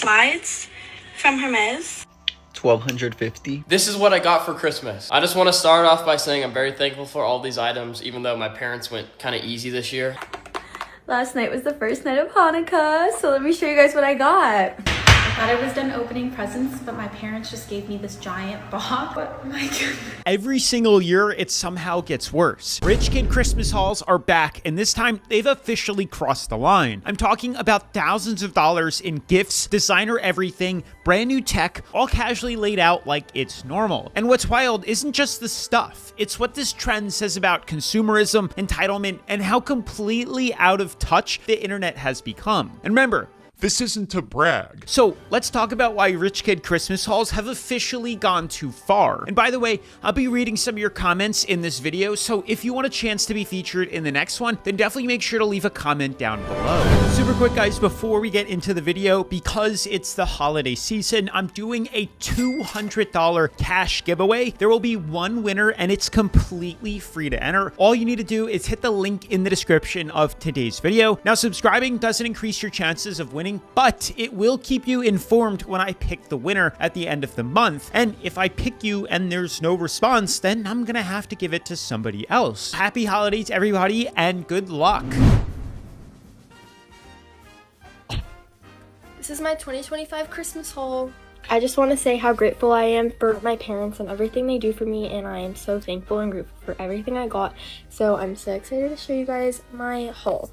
slides from Hermes. 1,250. This is what I got for Christmas. I just want to start off by saying I'm very thankful for all these items, even though my parents went kind of easy this year. Last night was the first night of Hanukkah, so let me show you guys what I got. I thought I was done opening presents, but my parents just gave me this giant box. Oh my goodness. Every single year, it somehow gets worse. Rich Kid Christmas hauls are back, and this time, they've officially crossed the line. I'm talking about thousands of dollars in gifts, designer everything, brand new tech, all casually laid out like it's normal. And what's wild isn't just the stuff, it's what this trend says about consumerism, entitlement, and how completely out of touch the internet has become. And remember, this isn't to brag. So let's talk about why Rich Kid Christmas hauls have officially gone too far. And by the way, I'll be reading some of your comments in this video, so if you want a chance to be featured in the next one, then definitely make sure to leave a comment down below. Super quick, guys, before we get into the video, because it's the holiday season, I'm doing a $200 cash giveaway. There will be one winner, and it's completely free to enter. All you need to do is hit the link in the description of today's video. Now, subscribing doesn't increase your chances of winning, but it will keep you informed when I pick the winner at the end of the month. And if I pick you and there's no response, then I'm gonna have to give it to somebody else. Happy holidays, everybody, and good luck. This is my 2025 Christmas haul. I just want to say how grateful I am for my parents and everything they do for me, and I am so thankful and grateful for everything I got. So I'm so excited to show you guys my haul.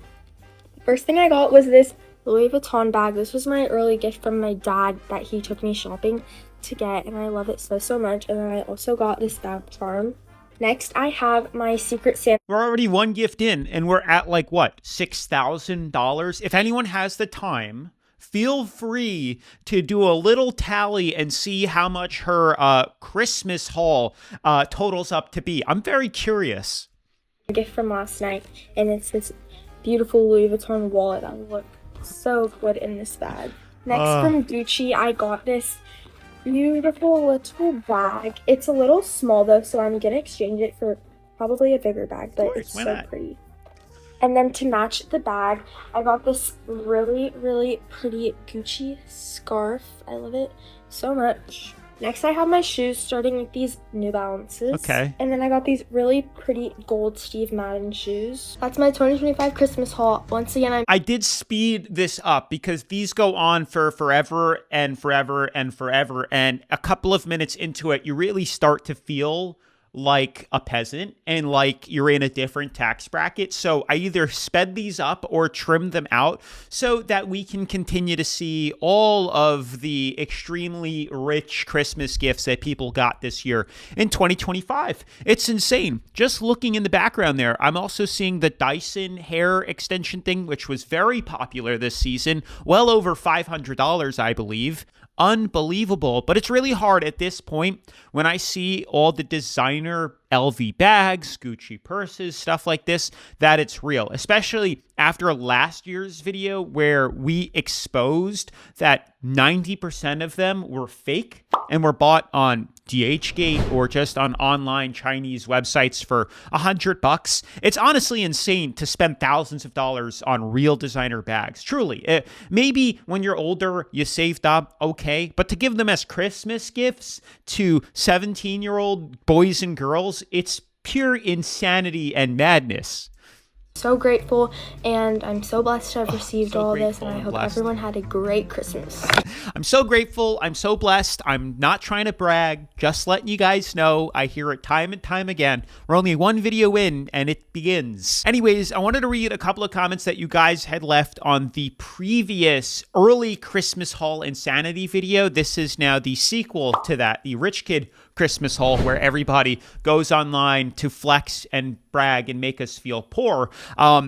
First thing I got was this Louis Vuitton bag. This was my early gift from my dad that he took me shopping to get, and I love it so much. And then I also got this bath charm. Next, I have my Secret Santa. We're already one gift in, and we're at like, what, $6,000? If anyone has the time, feel free to do a little tally and see how much her Christmas haul totals up to be. I'm very curious. A gift from last night, and it's this beautiful Louis Vuitton wallet that will look so good in this bag. Next, from Gucci, I got this beautiful little bag. It's a little small though, so I'm gonna exchange it for probably a bigger bag, but it's so pretty. And then to match the bag, I got this really pretty Gucci scarf. I love it so much. Next, I have my shoes, starting with these New Balances. Okay. And then I got these really pretty gold Steve Madden shoes. That's my 2025 Christmas haul. Once again, I did speed this up because these go on for forever and forever and forever. And a couple of minutes into it, you really start to feel like a peasant and like you're in a different tax bracket. So I either sped these up or trimmed them out so that we can continue to see all of the extremely rich Christmas gifts that people got this year in 2025. It's insane. Just looking in the background there, I'm also seeing the Dyson hair extension thing, which was very popular this season, well over $500, I believe. Unbelievable. But it's really hard at this point when I see all the designer LV bags, Gucci purses, stuff like this, that it's real, especially after last year's video where we exposed that 90% of them were fake and were bought on DHgate or just on online Chinese websites for $100. It's honestly insane to spend thousands of dollars on real designer bags. Truly, maybe when you're older, you saved up, okay, but to give them as Christmas gifts to 17-year-old boys and girls, it's pure insanity and madness. So grateful, and I'm so blessed to have received all this, and I hope everyone had a great Christmas. I'm so grateful. I'm so blessed. I'm not trying to brag, just letting you guys know. I hear it time and time again. We're only one video in, and it begins. Anyways, I wanted to read a couple of comments that you guys had left on the previous early Christmas haul insanity video. This is now the sequel to that, the Rich Kid Christmas haul, where everybody goes online to flex and brag and make us feel poor.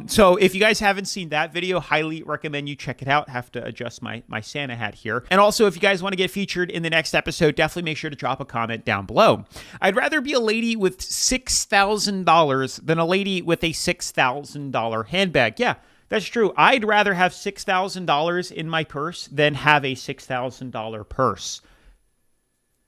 So if you guys haven't seen that video, highly recommend you check it out. Have to adjust my Santa hat here. And also, if you guys want to get featured in the next episode, definitely make sure to drop a comment down below. I'd rather be a lady with $6,000 than a lady with a $6,000 handbag. Yeah, that's true. I'd rather have $6,000 in my purse than have a $6,000 purse.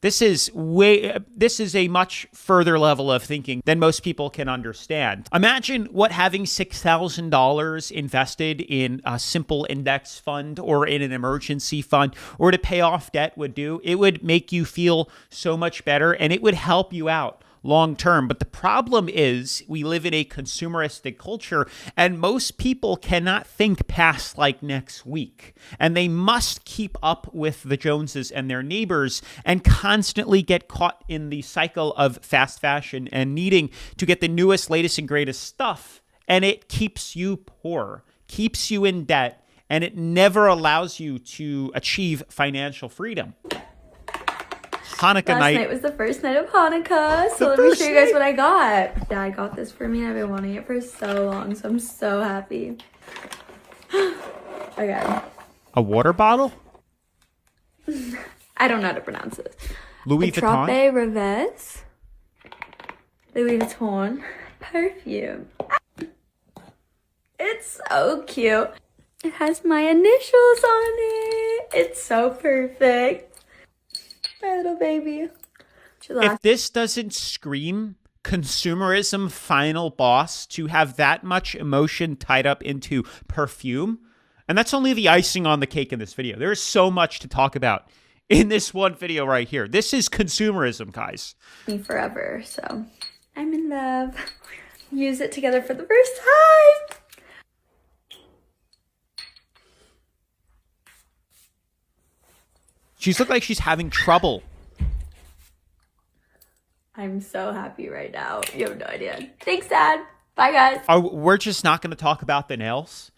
This is a much further level of thinking than most people can understand. Imagine what having $6,000 invested in a simple index fund or in an emergency fund or to pay off debt would do. It would make you feel so much better and it would help you out long term. But the problem is we live in a consumeristic culture and most people cannot think past like next week. And they must keep up with the Joneses and their neighbors and constantly get caught in the cycle of fast fashion and needing to get the newest, latest, and greatest stuff. And it keeps you poor, keeps you in debt, and it never allows you to achieve financial freedom. Hanukkah Last night was the first night of Hanukkah, so let me show you guys what I got. Dad got this for me. I've been wanting it for so long, so I'm so happy. Okay. A water bottle? I don't know how to pronounce this. Louis Vuitton? Trape Revers Louis Vuitton perfume. It's so cute. It has my initials on it. It's so perfect. My little baby. If this doesn't scream consumerism final boss to have that much emotion tied up into perfume, and that's only the icing on the cake in this video. There is so much to talk about in this one video right here. This is consumerism, guys. Me forever, so I'm in love. Use it together for the first time. She's looked like she's having trouble. I'm so happy right now. You have no idea. Thanks, Dad. Bye, guys. We're just not going to talk about the nails.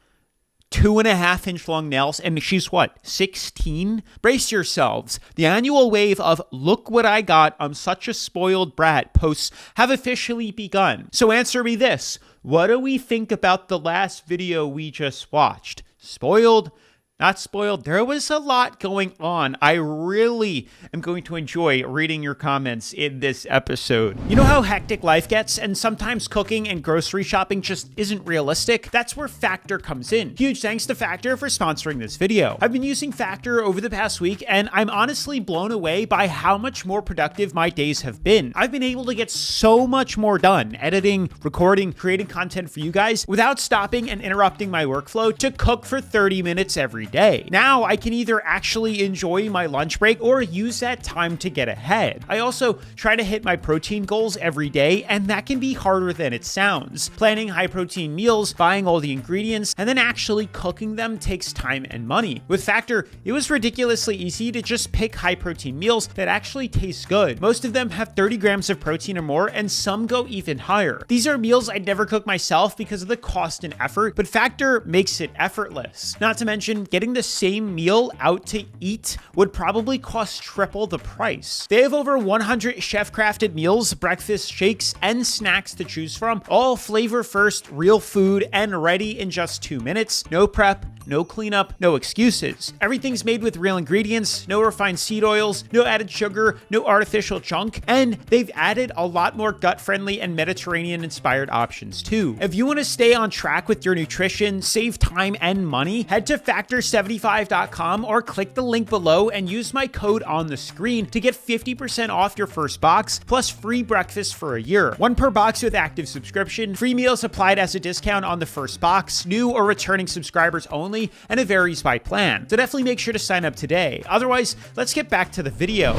2.5-inch long nails, and she's what, 16? Brace yourselves. The annual wave of "look what I got, I'm such a spoiled brat" posts have officially begun. So answer me this. What do we think about the last video we just watched? Spoiled? Not spoiled? There was a lot going on. I really am going to enjoy reading your comments in this episode. You know how hectic life gets, and sometimes cooking and grocery shopping just isn't realistic? That's where Factor comes in. Huge thanks to Factor for sponsoring this video. I've been using Factor over the past week, and I'm honestly blown away by how much more productive my days have been. I've been able to get so much more done, editing, recording, creating content for you guys, without stopping and interrupting my workflow to cook for 30 minutes every day. Now I can either actually enjoy my lunch break or use that time to get ahead. I also try to hit my protein goals every day, and that can be harder than it sounds. Planning high protein meals, buying all the ingredients, and then actually cooking them takes time and money. With Factor, it was ridiculously easy to just pick high protein meals that actually taste good. Most of them have 30 grams of protein or more, and some go even higher. These are meals I'd never cook myself because of the cost and effort, but Factor makes it effortless. Not to mention, getting the same meal out to eat would probably cost triple the price. They have over 100 chef-crafted meals, breakfast, shakes, and snacks to choose from, all flavor first, real food, and ready in just 2 minutes. No prep, no cleanup, no excuses. Everything's made with real ingredients, no refined seed oils, no added sugar, no artificial junk, and they've added a lot more gut-friendly and Mediterranean-inspired options too. If you want to stay on track with your nutrition, save time and money, head to Factor75.com or click the link below and use my code on the screen to get 50% off your first box plus free breakfast for a year. One per box with active subscription, free meals applied as a discount on the first box, new or returning subscribers only, and it varies by plan. So definitely make sure to sign up today. Otherwise, let's get back to the video.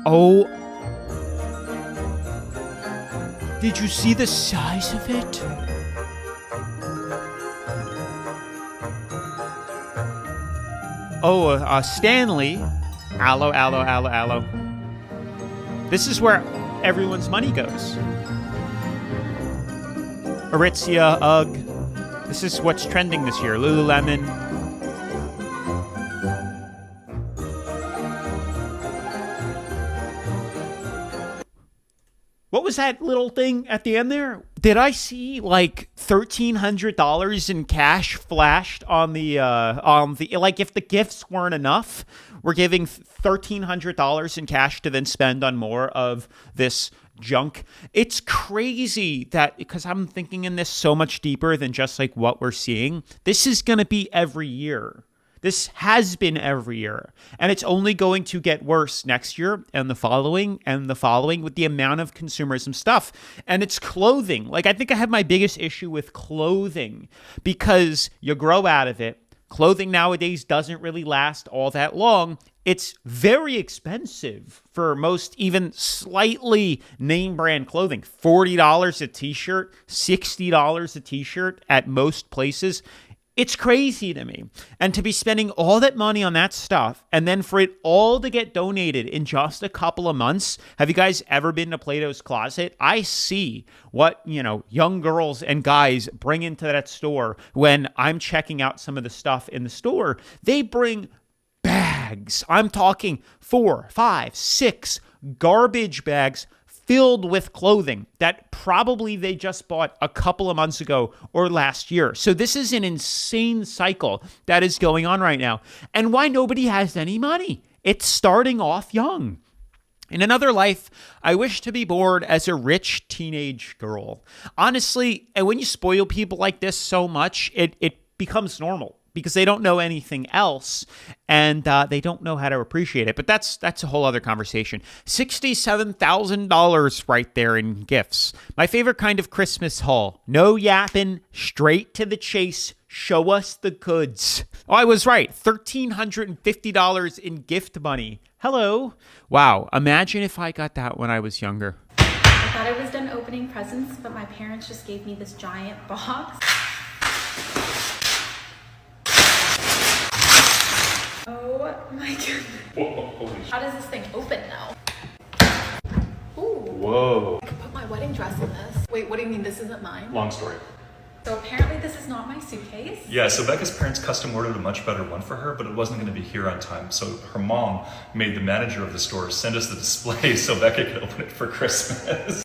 Oh. Did you see the size of it? Oh, Stanley. Aloe, aloe, aloe, aloe. This is where everyone's money goes. Aritzia, UGG. This is what's trending this year. Lululemon. What was that little thing at the end there? Did I see like $1,300 in cash flashed on the like if the gifts weren't enough, we're giving $1,300 in cash to then spend on more of this junk. It's crazy that, because I'm thinking in this so much deeper than just like what we're seeing. This is going to be every year. This has been every year, and it's only going to get worse next year and the following with the amount of consumerism stuff. And it's clothing. Like, I think I have my biggest issue with clothing because you grow out of it. Clothing nowadays doesn't really last all that long. It's very expensive for most even slightly name brand clothing. $40 a t-shirt, $60 a t-shirt at most places. It's crazy to me. And to be spending all that money on that stuff and then for it all to get donated in just a couple of months. Have you guys ever been to Plato's Closet? I see what, young girls and guys bring into that store when I'm checking out some of the stuff in the store. They bring bags. I'm talking 4, 5, 6 garbage bags filled with clothing that probably they just bought a couple of months ago or last year. So this is an insane cycle that is going on right now. And why nobody has any money? It's starting off young. In another life, I wish to be born as a rich teenage girl. Honestly, and when you spoil people like this so much, it becomes normal, because they don't know anything else and they don't know how to appreciate it. But that's a whole other conversation. $67,000 right there in gifts. My favorite kind of Christmas haul. No yapping, straight to the chase. Show us the goods. Oh, I was right. $1,350 in gift money. Hello. Wow. Imagine if I got that when I was younger. I thought I was done opening presents, but my parents just gave me this giant box. Oh my goodness. Whoa, How does this thing open now? Ooh. Whoa. I could put my wedding dress in this. Wait, what do you mean this isn't mine? Long story. So apparently this is not my suitcase. Yeah, so Becca's parents custom ordered a much better one for her, but it wasn't going to be here on time. So her mom made the manager of the store send us the display so Becca could open it for Christmas.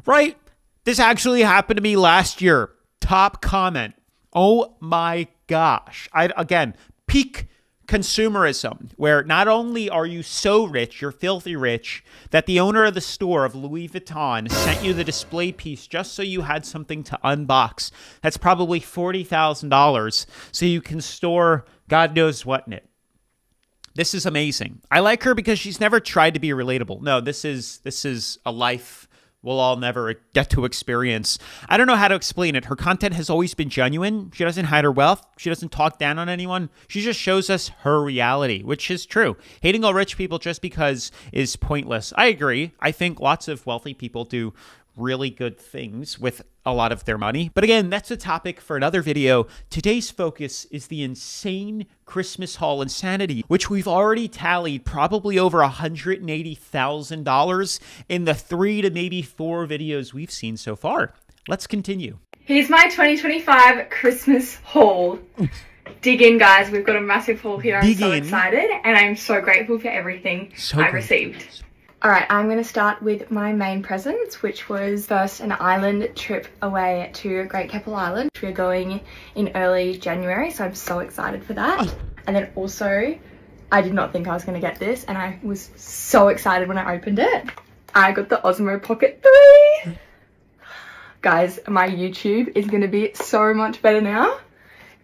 Right? This actually happened to me last year. Top comment. Oh my gosh. Again, peak consumerism, where not only are you so rich, you're filthy rich, that the owner of the store of Louis Vuitton sent you the display piece just so you had something to unbox. That's probably $40,000 so you can store God knows what in it. This is amazing. I like her because she's never tried to be relatable. No, this is a life we'll all never get to experience. I don't know how to explain it. Her content has always been genuine. She doesn't hide her wealth. She doesn't talk down on anyone. She just shows us her reality, which is true. Hating all rich people just because is pointless. I agree. I think lots of wealthy people do really good things with a lot of their money. But again, that's a topic for another video. Today's focus is the insane Christmas haul insanity, which we've already tallied probably over $180,000 in the 3 to maybe 4 videos we've seen so far. Let's continue. Here's my 2025 Christmas haul. Dig in, guys. We've got a massive haul here. I'm so excited, and I'm so grateful for everything I received. Alright, I'm going to start with my main presents, which was first an island trip away to Great Keppel Island. We're going in early January, so I'm so excited for that. And then also, I did not think I was going to get this, and I was so excited when I opened it. I got the Osmo Pocket 3! Guys, my YouTube is going to be so much better now.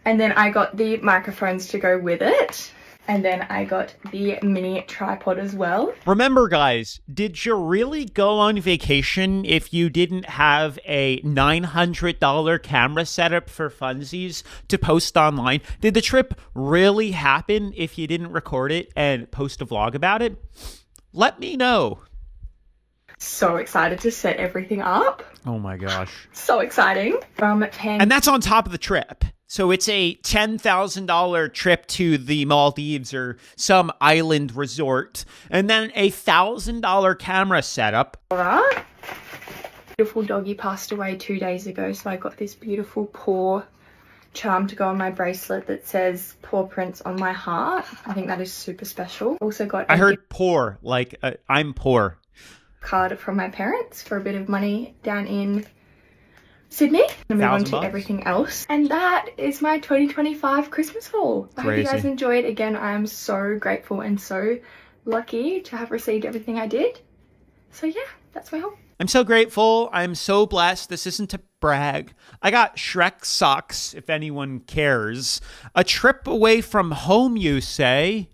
And then I got the microphones to go with it. And then I got the mini tripod as well. Remember, guys, did you really go on vacation if you didn't have a $900 camera setup for funsies to post online? Did the trip really happen if you didn't record it and post a vlog about it? Let me know. So excited to set everything up. Oh my gosh. So exciting. And that's on top of the trip. So it's a $10,000 trip to the Maldives or some island resort, and then a $1,000 camera setup. Alright. Beautiful doggy passed away 2 days ago, so I got this beautiful paw charm to go on my bracelet that says paw prints on my heart. I think that is super special. Also got I heard poor, like I'm poor. Card from my parents for a bit of money down in Sydney. And move on to everything else. And that is my 2025 Christmas haul. I hope you guys enjoyed. Again, I am so grateful and so lucky to have received everything I did. So yeah, that's my haul. I'm so grateful. I'm so blessed. This isn't to brag. I got Shrek socks, if anyone cares. A trip away from home, you say?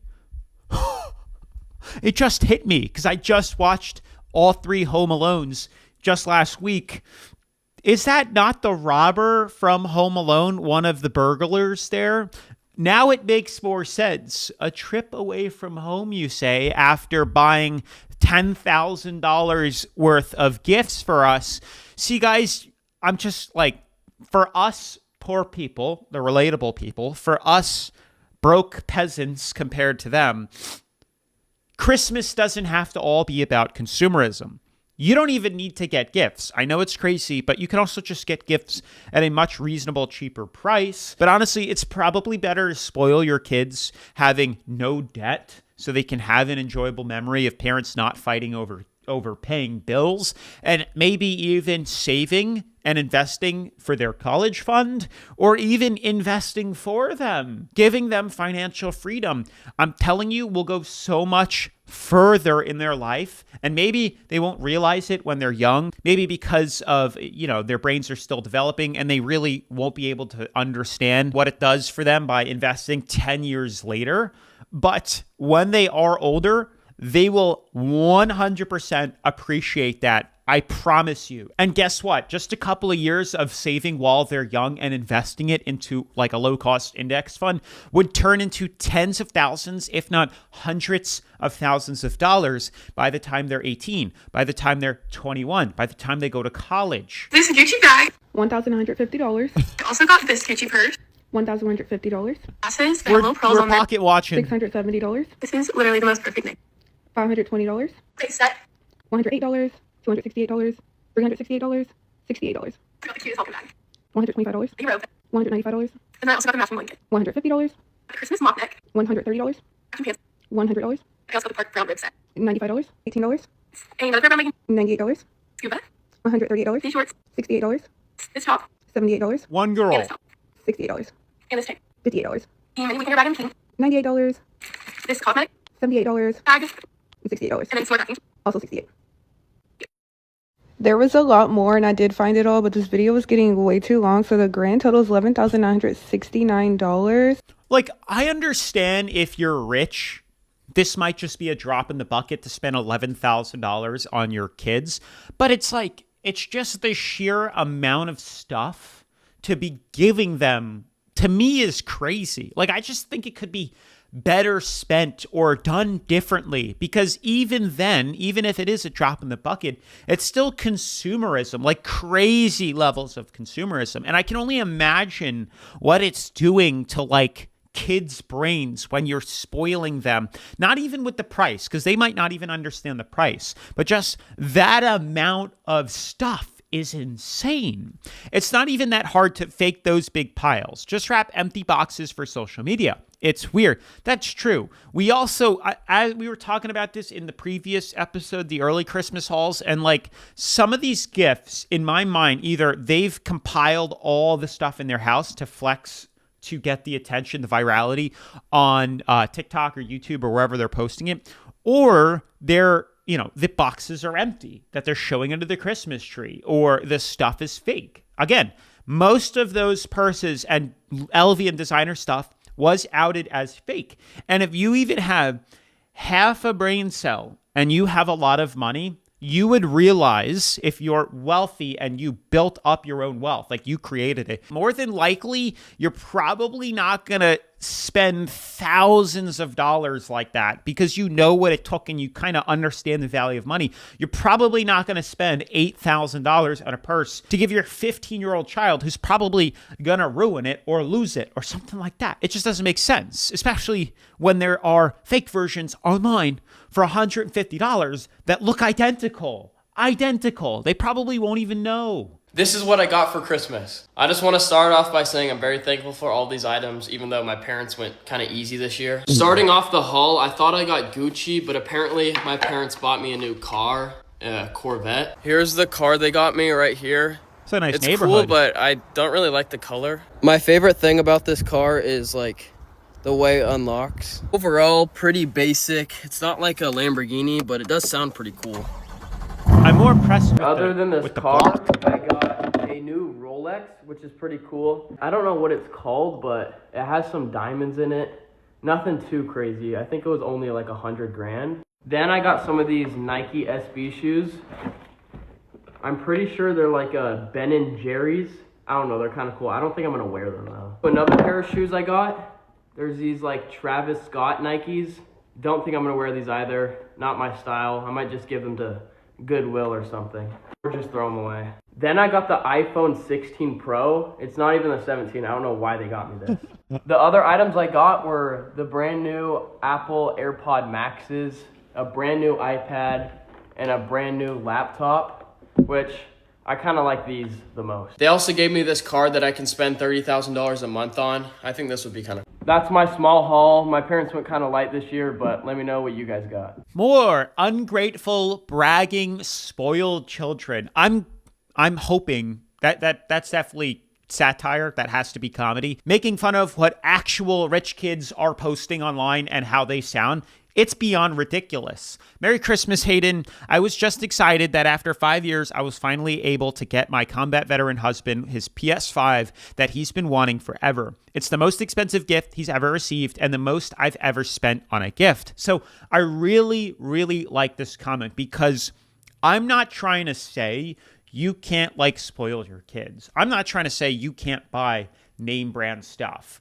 It just hit me because I just watched all 3 Home Alones just last week. Is that not the robber from Home Alone, one of the burglars there? Now it makes more sense. A trip away from home, you say, after buying $10,000 worth of gifts for us. See, guys, I'm just like, for us poor people, the relatable people, for us broke peasants compared to them, Christmas doesn't have to all be about consumerism. You don't even need to get gifts. I know it's crazy, but you can also just get gifts at a much reasonable, cheaper price. But honestly, it's probably better to spoil your kids having no debt so they can have an enjoyable memory of parents not fighting over paying bills, and maybe even saving and investing for their college fund, or even investing for them, giving them financial freedom. I'm telling you, will go so much further in their life, and maybe they won't realize it when they're young, maybe because of, their brains are still developing and they really won't be able to understand what it does for them by investing 10 years later. But when they are older, they will 100% appreciate that. I promise you. And guess what? Just a couple of years of saving while they're young and investing it into like a low-cost index fund would turn into tens of thousands, if not hundreds of thousands of dollars by the time they're 18, by the time they're 21, by the time they go to college. This Gucci bag. $1,150. Also got this Gucci purse. $1,150. Glasses. They have little pearls We're on them. pocket watching. $670. This is literally the most perfect thing. $520. Face set. $108. $268. $368. $68. I got the cutest welcome bag. $125. A robe. $195. And I also got the matching blanket. $150. A Christmas mock neck. $130. Matching pants. $100. I also got the park brown rib set. $95. $18. And another pair of leggings. $98. Scuba. $138. These shorts. $68. This top. $78. One And girl. this top. $68. And this tank. $58. And then we can bag in pink. $98. This cosmetic $78. bag. And $68. And then smart packing. Also $68. There was a lot more, and I did find it all, but this video was getting way too long, so the grand total is $11,969. Like, I understand if you're rich, this might just be a drop in the bucket to spend $11,000 on your kids, but it's like, it's just the sheer amount of stuff to be giving them, to me, is crazy. Like, I just think it could be better spent or done differently, because even then, even if it is a drop in the bucket, it's still consumerism, like crazy levels of consumerism. And I can only imagine what it's doing to like kids' brains when you're spoiling them, not even with the price, because they might not even understand the price, but just that amount of stuff is insane. It's not even that hard to fake those big piles. Just wrap empty boxes for social media. It's weird. That's true. We also, as we were talking about this in the previous episode, the early Christmas hauls, and like some of these gifts, in my mind, either they've compiled all the stuff in their house to flex, to get the attention, the virality on TikTok or YouTube or wherever they're posting it, or they're, the boxes are empty that they're showing under the Christmas tree, or the stuff is fake. Again, most of those purses and LV and designer stuff was outed as fake. And if you even have half a brain cell and you have a lot of money, you would realize, if you're wealthy and you built up your own wealth, like you created it, more than likely, you're probably not going to spend thousands of dollars like that, because you know what it took and you kind of understand the value of money. You're probably not going to spend $8,000 on a purse to give your 15-year-old child who's probably going to ruin it or lose it or something like that. It just doesn't make sense, especially when there are fake versions online for $150 that look identical. They probably won't even know. This is what I got for Christmas. I just want to start off by saying I'm very thankful for all these items, even though my parents went kind of easy this year. Starting off the haul, I thought I got Gucci, but apparently my parents bought me a new car, a Corvette. Here's the car they got me right here. It's a nice It's neighborhood. cool, but I don't really like the color. My favorite thing about this car is like the way it unlocks. Overall, pretty basic. It's not like a Lamborghini, but it does sound pretty cool. I'm more more impressed with Other than this car, block. I got a new Rolex, which is pretty cool. I don't know what it's called, but it has some diamonds in it. Nothing too crazy. I think it was only like 100 grand. Then I got some of these Nike SB shoes. I'm pretty sure they're like Ben & Jerry's. I don't know, they're kind of cool. I don't think I'm gonna wear them though. Another pair of shoes I got, there's these like Travis Scott Nikes. Don't think I'm gonna wear these either. Not my style. I might just give them to Goodwill or something. Or just throw them away. Then I got the iPhone 16 Pro. It's not even the 17. I don't know why they got me this. The other items I got were the brand new Apple AirPod Maxes, a brand new iPad, and a brand new laptop, which I kind of like these the most. They also gave me this card that I can spend $30,000 a month on. I think this would be kind of... That's my small haul. My parents went kind of light this year, but let me know what you guys got. More ungrateful, bragging, spoiled children. I'm hoping that's definitely satire. That has to be comedy. Making fun of what actual rich kids are posting online and how they sound. It's beyond ridiculous. Merry Christmas, Hayden. I was just excited that after 5 years, I was finally able to get my combat veteran husband his PS5 that he's been wanting forever. It's the most expensive gift he's ever received and the most I've ever spent on a gift. So I really, really like this comment because I'm not trying to say you can't like spoil your kids. I'm not trying to say you can't buy name brand stuff.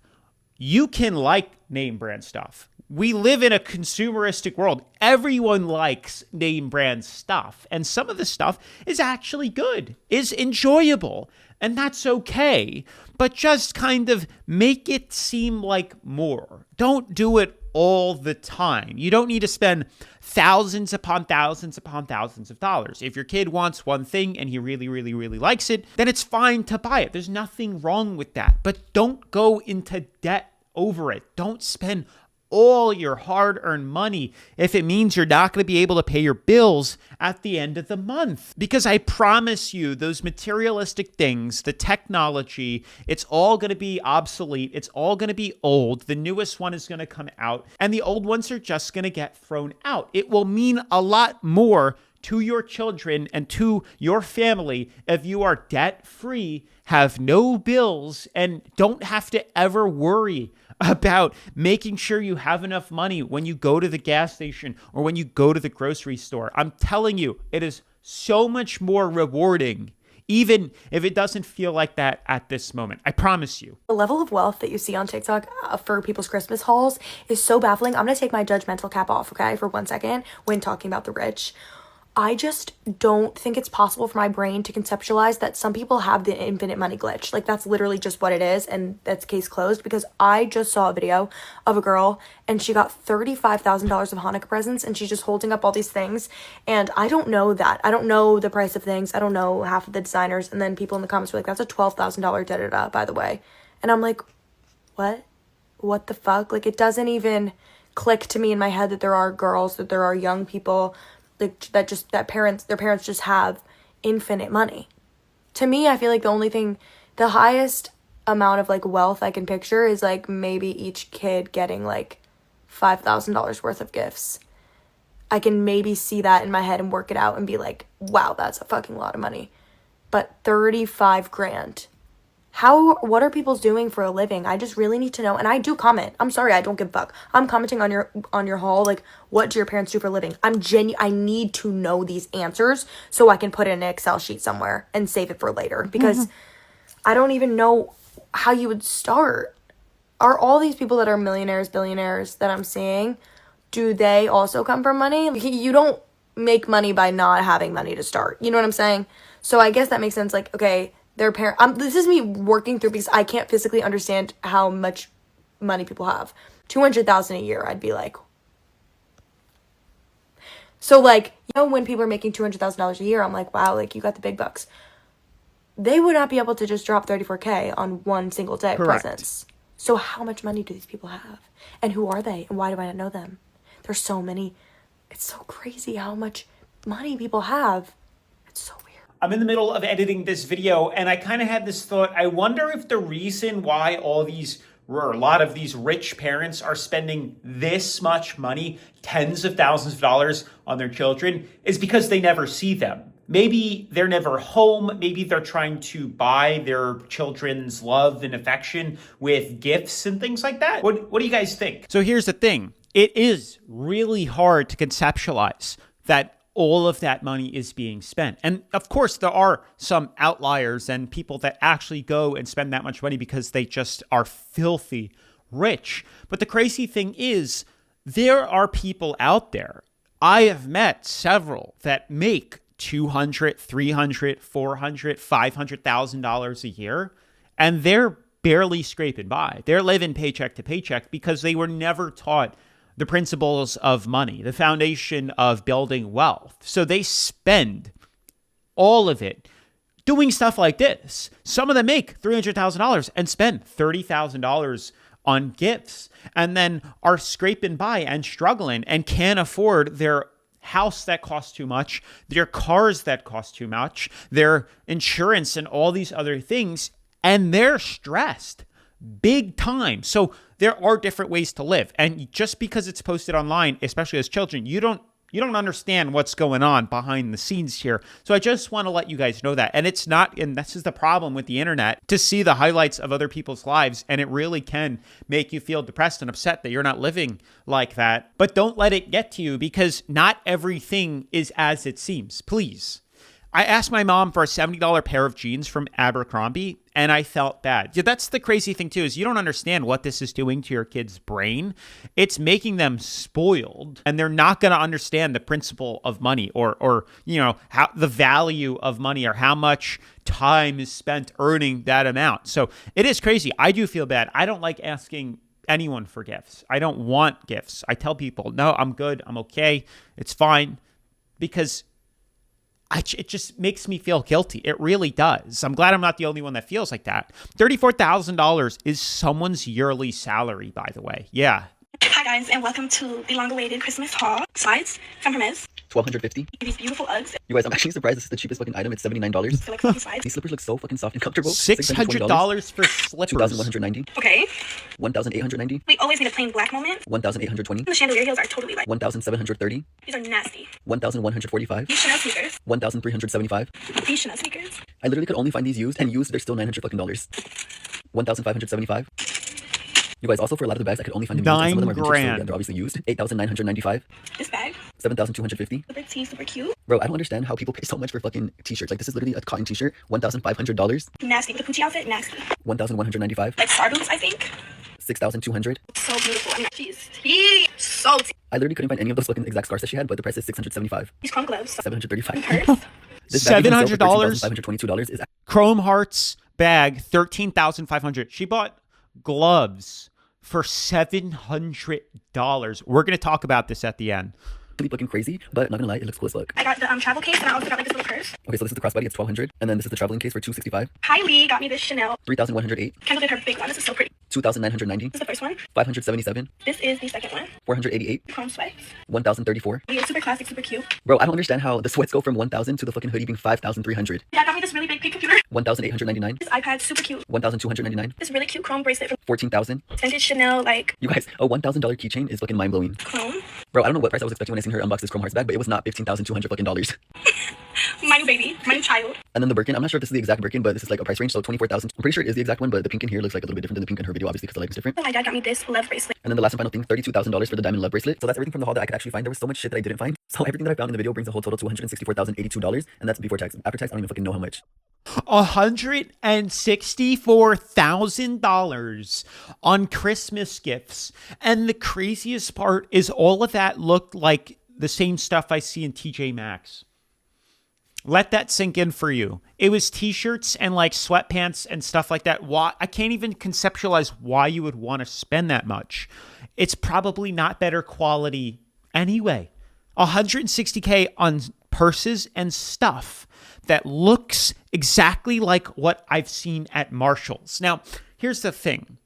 You can like name brand stuff. We live in a consumeristic world. Everyone likes name brand stuff. And some of the stuff is actually good, is enjoyable. And that's okay. But just kind of make it seem like more. Don't do it all the time. You don't need to spend thousands upon thousands upon thousands of dollars. If your kid wants one thing and he really, really, really likes it, then it's fine to buy it. There's nothing wrong with that. But don't go into debt over it. Don't spend all your hard-earned money if it means you're not going to be able to pay your bills at the end of the month. Because I promise you, those materialistic things, the technology, it's all going to be obsolete. It's all going to be old. The newest one is going to come out, and the old ones are just going to get thrown out. It will mean a lot more to your children and to your family if you are debt-free, have no bills, and don't have to ever worry about making sure you have enough money when you go to the gas station or when you go to the grocery store. I'm telling you, it is so much more rewarding, even if it doesn't feel like that at this moment. I promise you. The level of wealth that you see on TikTok for people's Christmas hauls is so baffling. I'm going to take my judgmental cap off, okay, for 1 second when talking about the rich. I just don't think it's possible for my brain to conceptualize that some people have the infinite money glitch. Like, that's literally just what it is, and that's case closed, because I just saw a video of a girl, and she got $35,000 of Hanukkah presents, and she's just holding up all these things, and I don't know that. I don't know the price of things. I don't know half of the designers, and then people in the comments were like, that's a $12,000 da-da-da, by the way. And I'm like, what? What the fuck? Like, it doesn't even click to me in my head that there are girls, that there are young people like their parents just have infinite money. To me, I feel like the highest amount of like wealth I can picture is like maybe each kid getting like $5,000 worth of gifts. I can maybe see that in my head and work it out and be like, wow, that's a fucking lot of money. But 35 grand. What are people doing for a living? I just really need to know. And I do comment. I'm sorry, I don't give a fuck. I'm commenting on your haul. Like, what do your parents do for a living? I need to know these answers so I can put it in an Excel sheet somewhere and save it for later. Because I don't even know how you would start. Are all these people that are millionaires, billionaires that I'm seeing, do they also come from money? You don't make money by not having money to start. You know what I'm saying? So I guess that makes sense. Like, okay, their parent. This is me working through because I can't physically understand how much money people have. $200,000 a year, I'd be like. So like, you know, when people are making $200,000 a year, I'm like, wow, like you got the big bucks. They would not be able to just drop $34K on one single day of presents. So how much money do these people have? And who are they? And why do I not know them? There's so many. It's so crazy how much money people have. It's so weird. I'm in the middle of editing this video, and I kind of had this thought. I wonder if the reason why a lot of these rich parents are spending this much money, tens of thousands of dollars on their children, is because they never see them. Maybe they're never home. Maybe they're trying to buy their children's love and affection with gifts and things like that. What do you guys think? So here's the thing. It is really hard to conceptualize that all of that money is being spent. And of course, there are some outliers and people that actually go and spend that much money because they just are filthy rich. But the crazy thing is, there are people out there. I have met several that make $200,000, $300,000, $400,000, $500,000 a year, and they're barely scraping by. They're living paycheck to paycheck because they were never taught the principles of money, the foundation of building wealth. So they spend all of it doing stuff like this. Some of them make $300,000 and spend $30,000 on gifts, and then are scraping by and struggling and can't afford their house that costs too much, their cars that cost too much, their insurance and all these other things, and they're stressed big time. So there are different ways to live. And just because it's posted online, especially as children, you don't understand what's going on behind the scenes here. So I just want to let you guys know that. And it's not, and this is the problem with the internet, to see the highlights of other people's lives. And it really can make you feel depressed and upset that you're not living like that. But don't let it get to you, because not everything is as it seems. Please. I asked my mom for a $70 pair of jeans from Abercrombie, and I felt bad. Yeah, that's the crazy thing too, is you don't understand what this is doing to your kid's brain. It's making them spoiled, and they're not going to understand the principle of money or how the value of money, or how much time is spent earning that amount. So it is crazy. I do feel bad. I don't like asking anyone for gifts. I don't want gifts. I tell people, no, I'm good. I'm okay. It's fine, because it just makes me feel guilty. It really does. I'm glad I'm not the only one that feels like that. $34,000 is someone's yearly salary, by the way. Yeah. Hi guys, and welcome to the long-awaited Christmas haul. Slides from Hermes. $1,250. These beautiful Uggs. You guys, I'm actually surprised this is the cheapest fucking item. It's $79. Select fluffy slides. These slippers look so fucking soft and comfortable. $600 for slippers. $2,190. Okay. $1,890. We always need a plain black moment. $1,820. The chandelier heels are totally like. $1,730. These are nasty. $1,145. These Chanel sneakers. $1,375. These Chanel sneakers. I literally could only find these used, and used they're still $900 fucking dollars. $1,575. You guys, also for a lot of the bags, I could only find them used. Some of them are vintage, so yeah, they're obviously used. $8,995. This bag. $7,250. Super tea, super cute. Bro, I don't understand how people pay so much for fucking t-shirts. Like, this is literally a cotton t-shirt. $1,500. Nasty. The Gucci outfit, nasty. $1,195. Like star boots, I think. $6,200. So beautiful. I mean, she's tea. So tea. I literally couldn't find any of those fucking exact scarves that she had, but the price is $675. These chrome gloves. $735. Purse. This bag $700. $522 is Chrome Hearts bag, $13,500. She bought gloves for $700. We're going to talk about this at the end. really fucking crazy, but not gonna lie, it looks cool as fuck. I got the travel case, and I also got like this little purse. Okay, so this is the crossbody, it's $1,200, and then this is the traveling case for $265. Kylie got me this Chanel. $3,108. Kendall did her big one. This is so pretty. $2,990. This is the first one. $577. This is the second one. $488. Chrome sweats. $1,034. Yeah, super classic, super cute. Bro, I don't understand how the sweats go from $1,000 to the fucking hoodie being $5,300. Dad got me this really big pink computer. $1,899. This iPad, super cute. $1,299. This really cute chrome bracelet from $14,000. vintage Chanel, like You guys, a $1,000 keychain is fucking mind blowing. chrome. Bro, I don't know what price I was expecting when I seen her unbox this Chrome Hearts bag, but it was not $15,200 fucking dollars. My new baby, my new child. And then the Birkin, I'm not sure if this is the exact Birkin, but this is like a price range, so $24,000. I'm pretty sure it is the exact one, but the pink in here looks like a little bit different than the pink in her video, obviously, because the lighting's different. So my dad got me this love bracelet. And then the last and final thing, $32,000 for the diamond love bracelet. So that's everything from the haul that I could actually find. There was so much shit that I didn't find. So everything that I found in the video brings a whole total to $164,082, and that's before tax. After tax, I don't even fucking know how much. $164,000 on Christmas gifts. And the craziest part is all of that looked like the same stuff I see in TJ Maxx. Let that sink in for you. It was t-shirts and like sweatpants and stuff like that. Why? I can't even conceptualize why you would want to spend that much. It's probably not better quality anyway. $160K on purses and stuff that looks exactly like what I've seen at Marshall's. Now, here's the thing.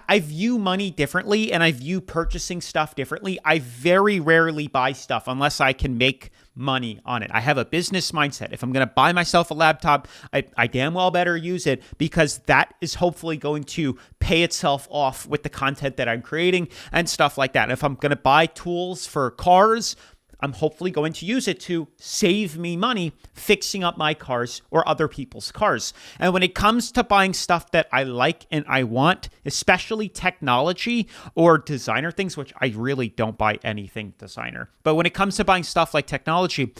I view money differently, and I view purchasing stuff differently. I very rarely buy stuff unless I can make money on it. I have a business mindset. If I'm going to buy myself a laptop, I damn well better use it, because that is hopefully going to pay itself off with the content that I'm creating and stuff like that. If I'm going to buy tools for cars, I'm hopefully going to use it to save me money fixing up my cars or other people's cars. And when it comes to buying stuff that I like and I want, especially technology or designer things, which I really don't buy anything designer, but when it comes to buying stuff like technology,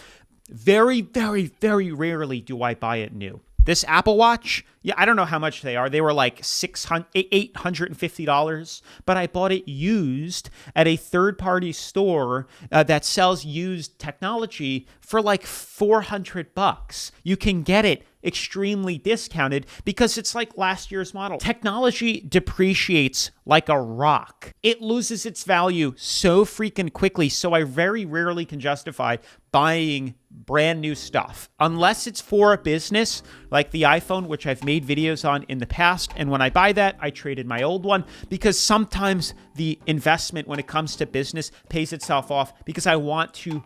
very, very, very rarely do I buy it new. This Apple Watch, yeah, I don't know how much they are. They were like $850, but I bought it used at a third-party store that sells used technology for like $400. You can get it extremely discounted because it's like last year's model. Technology depreciates like a rock. It loses its value so freaking quickly, so I very rarely can justify buying brand new stuff unless it's for a business like the iPhone, which I've made videos on in the past. And when I buy that, I traded my old one because sometimes the investment when it comes to business pays itself off because I want to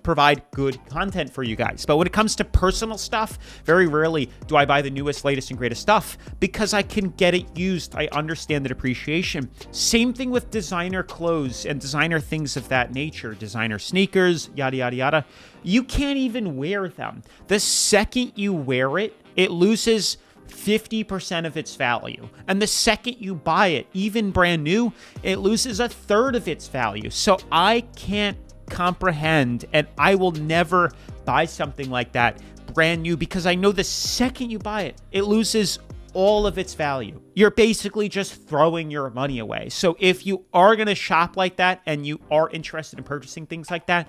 provide good content for you guys. But when it comes to personal stuff, very rarely do I buy the newest, latest, and greatest stuff because I can get it used. I understand the depreciation. Same thing with designer clothes and designer things of that nature, designer sneakers, yada, yada, yada. You can't even wear them. The second you wear it, it loses 50% of its value. And the second you buy it, even brand new, it loses a third of its value. So I can't comprehend, and I will never buy something like that brand new because I know the second you buy it, it loses all of its value. You're basically just throwing your money away. So if you are going to shop like that and you are interested in purchasing things like that,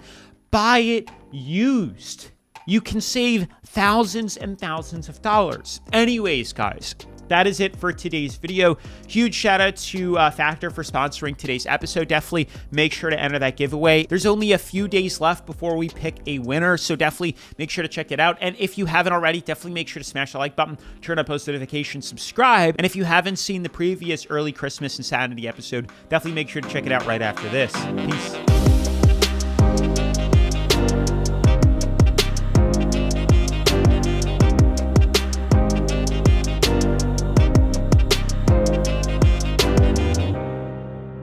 buy it used. You can save thousands and thousands of dollars. Anyways, guys, that is it for today's video. Huge shout out to Factor for sponsoring today's episode. Definitely make sure to enter that giveaway. There's only a few days left before we pick a winner, so definitely make sure to check it out. And if you haven't already, definitely make sure to smash the like button, turn on post notifications, subscribe. And if you haven't seen the previous early Christmas Insanity episode, definitely make sure to check it out right after this. Peace.